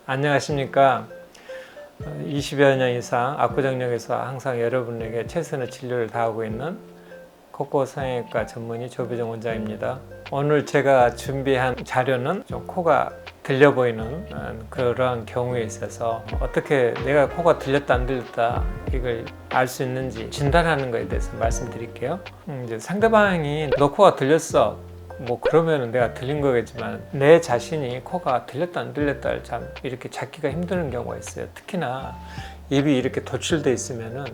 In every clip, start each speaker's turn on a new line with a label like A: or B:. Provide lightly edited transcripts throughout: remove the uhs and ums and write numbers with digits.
A: 안녕하십니까. 20여 년 이상 압구정역에서 항상 여러분에게 최선의 진료를 다하고 있는 코코 성형외과 전문의 조배정 원장입니다. 오늘 제가 준비한 자료는 좀 코가 들려 보이는 그런 경우에 있어서 어떻게 내가 코가 들렸다 안 들렸다 이걸 알 수 있는지 진단하는 것에 대해서 말씀드릴게요. 이제 상대방이 너 코가 들렸어 뭐 그러면 내가 들린 거겠지만 내 자신이 코가 들렸다 안 들렸다를 참 이렇게 찾기가 힘든 경우가 있어요. 특히나 입이 이렇게 돌출돼 있으면은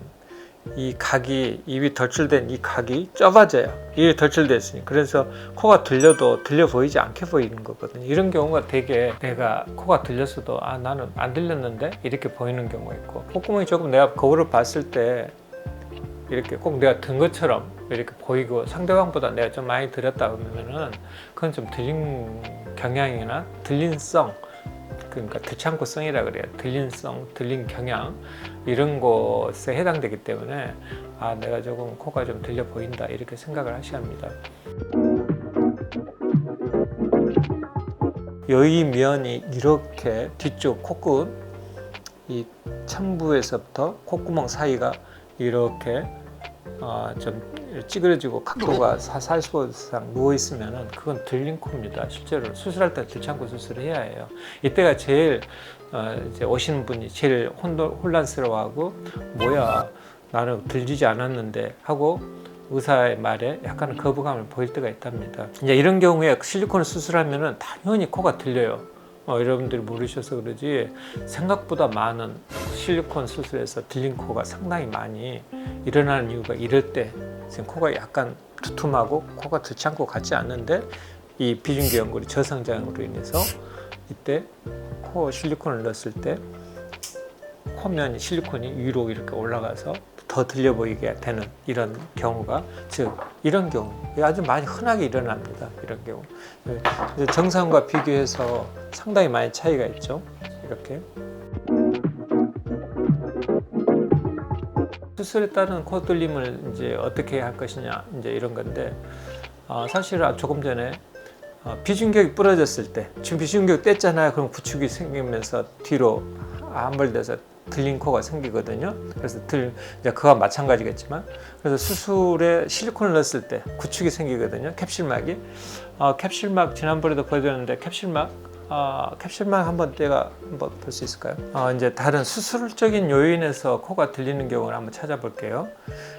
A: 이 각이, 입이 돌출된 이 각이 좁아져요. 입이 돌출돼 있으니 그래서 코가 들려도 들려 보이지 않게 보이는 거거든요. 이런 경우가 되게 내가 코가 들렸어도 나는 안 들렸는데 이렇게 보이는 경우가 있고, 콧구멍이 조금 내가 거울을 봤을 때 이렇게 꼭 내가 든 것처럼 이렇게 보이고 상대방보다 내가 좀 많이 들었다 그러면은 그건 좀 들린 경향이나 들린성, 그러니까 듣창구성이라 그래요. 들린성, 들린 경향 이런 것에 해당되기 때문에 내가 조금 코가 좀 들려 보인다 이렇게 생각을 하셔야 합니다. 여의면이 이렇게 뒤쪽 코끝 이 천부에서부터 콧구멍 사이가 이렇게 좀 찌그러지고 각도가 45도 이상 누워 있으면은 그건 들린 코입니다. 실제로 수술할 때 들창구 수술을 해야 해요. 이때가 제일 이제 오시는 분이 제일 혼란스러워하고 뭐야 나는 들리지 않았는데 하고 의사의 말에 약간의 거부감을 보일 때가 있답니다. 이제 이런 경우에 실리콘을 수술하면은 당연히 코가 들려요. 여러분들이 모르셔서 그러지 생각보다 많은 실리콘 수술에서 들린 코가 상당히 많이 일어나는 이유가 이럴 때 지금 코가 약간 두툼하고 코가 들창고 같지 않는데 이 비중기 연골이 저성장으로 인해서 이때 코 실리콘을 넣었을 때 코면 실리콘이 위로 이렇게 올라가서 더 들려 보이게 되는 이런 경우가, 즉 이런 경우 아주 많이 흔하게 일어납니다. 이런 경우 정상과 비교해서 상당히 많이 차이가 있죠. 이렇게 수술에 따른 코 뚫림을 이제 어떻게 할 것이냐 이제 이런 건데, 사실 조금 전에 비중격이 부러졌을 때 지금 비중격 뗐잖아요. 그럼 구축이 생기면서 뒤로 함몰돼서 들린 코가 생기거든요. 그래서 이제 그와 마찬가지겠지만, 그래서 수술에 실리콘을 넣었을 때 구축이 생기거든요. 캡슐막이. 캡슐막 지난번에도 보여드렸는데 캡슐막 한번 떼가 한번 볼 수 있을까요? 이제 다른 수술적인 요인에서 코가 들리는 경우를 한번 찾아볼게요.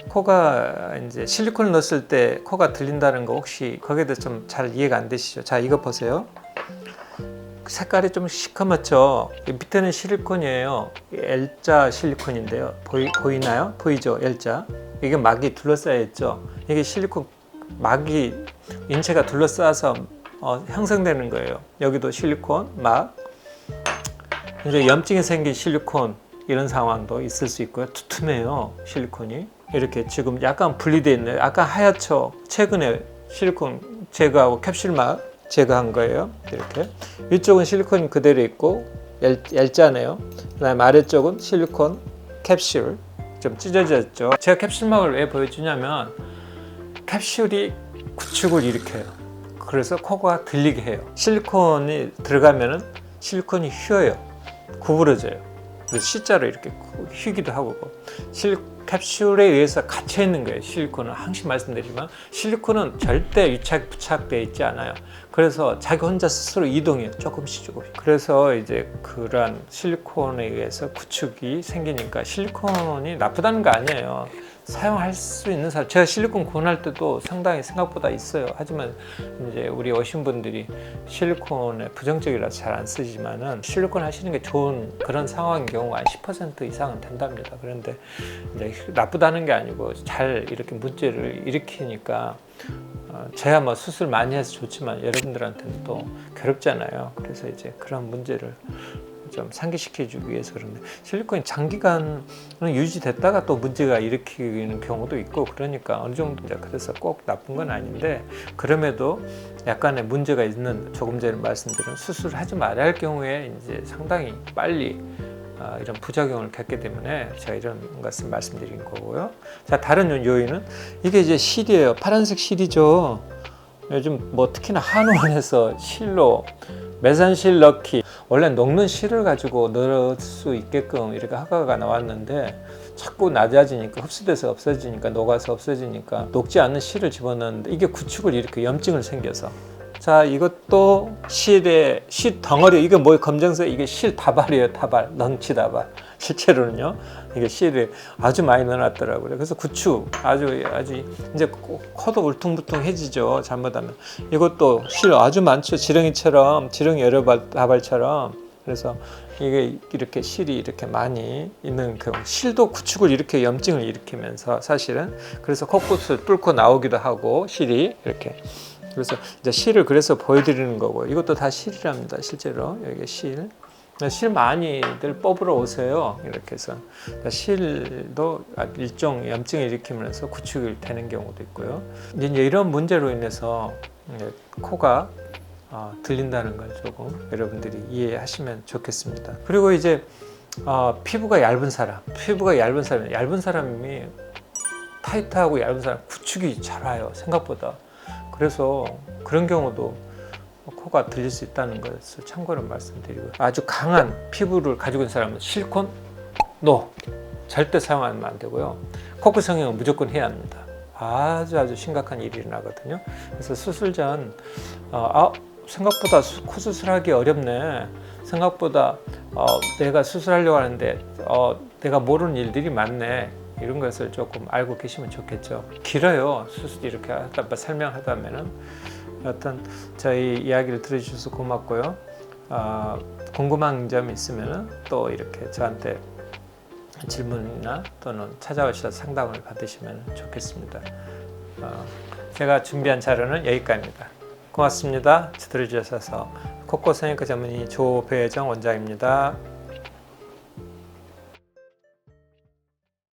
A: 코가 이제 실리콘을 넣었을 때 코가 들린다는 거 혹시 거기에 대해서 좀 잘 이해가 안 되시죠? 자, 이거 보세요. 색깔이 좀 시커멓죠? 밑에는 실리콘이에요. L자 실리콘인데요. 보이나요? 보이죠? L자. 이게 막이 둘러싸여 있죠? 이게 실리콘 막이 인체가 둘러싸서 형성되는 거예요. 여기도 실리콘 막. 이제 염증이 생긴 실리콘 이런 상황도 있을 수 있고요. 두툼해요. 실리콘이. 이렇게 지금 약간 분리되어 있네요. 약간 하얗죠? 최근에 실리콘 제거하고 캡슐막 제거한 거예요. 이렇게 위쪽은 실리콘이 그대로 있고 L자네요. 그다음에 아래쪽은 실리콘 캡슐 좀 찢어졌죠. 제가 캡슐막을 왜 보여주냐면 캡슐이 구축을 일으켜요. 그래서 코가 들리게 해요. 실리콘이 들어가면은 실리콘이 휘어요. 구부러져요. 그래서 C자로 이렇게 휘기도 하고, 캡슐에 의해서 갇혀 있는 거예요. 실리콘은 항상 말씀드리지만 실리콘은 절대 유착 부착되어 있지 않아요. 그래서 자기 혼자 스스로 이동해요. 조금씩. 그래서 이제 그러한 실리콘에 의해서 구축이 생기니까 실리콘이 나쁘다는 거 아니에요. 사용할 수 있는 사람, 제가 실리콘 권할 때도 상당히 생각보다 있어요. 하지만 이제 우리 오신 분들이 실리콘에 부정적이라서 잘 안 쓰지만은 실리콘 하시는 게 좋은 그런 상황인 경우가 한 10% 이상은 된답니다. 그런데 이제 나쁘다는 게 아니고 잘 이렇게 문제를 일으키니까 제가 뭐 수술 많이 해서 좋지만 여러분들한테는 또 괴롭잖아요. 그래서 이제 그런 문제를 좀 상기시켜주기 위해서. 그런데 실리콘이 장기간 유지됐다가 또 문제가 일으키는 경우도 있고, 그러니까 어느 정도 이제 그래서 꼭 나쁜 건 아닌데, 그럼에도 약간의 문제가 있는, 조금 전에 말씀드린 수술하지 말아야 할 경우에 이제 상당히 빨리 이런 부작용을 겪기 때문에 제가 이런 것을 말씀드린 거고요. 자, 다른 요인은 이게 이제 실이에요. 파란색 실이죠. 요즘 뭐 특히나 한의원에서 실로 메산실 넣기, 원래 녹는 실을 가지고 넣을 수 있게끔 이렇게 허가가 나왔는데 자꾸 낮아지니까 흡수돼서 없어지니까 녹아서 없어지니까 녹지 않는 실을 집어넣는데 이게 구축을 이렇게 염증을 생겨서 자 이것도 실의 실 덩어리 이게 뭐 검정색 이게 실 다발이에요. 다발 넝치 다발 실제로는요 이게 실이 아주 많이 넣어놨더라고요. 그래서 구축 아주 이제 코도 울퉁불퉁해지죠. 잘못하면 이것도 실 아주 많죠. 지렁이 여러 다발처럼 그래서 이게 이렇게 실이 이렇게 많이 있는 그 실도 구축을 이렇게 염증을 일으키면서 사실은 그래서 코끝을 뚫고 나오기도 하고 실이 이렇게 그래서 이제 실을 그래서 보여드리는 거고 이것도 다 실이랍니다. 실제로 여기 실 많이들 뽑으러 오세요. 이렇게 해서 실도 일종 염증을 일으키면서 구축이 되는 경우도 있고요. 이제 이런 문제로 인해서 코가 들린다는 걸 조금 여러분들이 이해하시면 좋겠습니다. 그리고 이제 피부가 얇은 사람이 타이트하고 얇은 사람 구축이 잘 와요. 생각보다. 그래서 그런 경우도 코가 들릴 수 있다는 것을 참고로 말씀드리고 아주 강한 피부를 가지고 있는 사람은 실리콘 노 절대 사용하면 안 되고요. 코끝 성형은 무조건 해야 합니다. 아주 심각한 일이 일어나거든요. 그래서 수술 전 생각보다 코 수술하기 어렵네. 생각보다 내가 수술하려고 하는데 내가 모르는 일들이 많네. 이런 것을 조금 알고 계시면 좋겠죠. 길어요. 수술 이렇게 설명하다면은 여튼 저희 이야기를 들어주셔서 고맙고요. 궁금한 점이 있으면은 또 이렇게 저한테 질문이나 또는 찾아오셔서 상담을 받으시면 좋겠습니다. 제가 준비한 자료는 여기까지입니다. 고맙습니다. 들어주셔서 코끝 성형외과 전문의 조배정 원장입니다.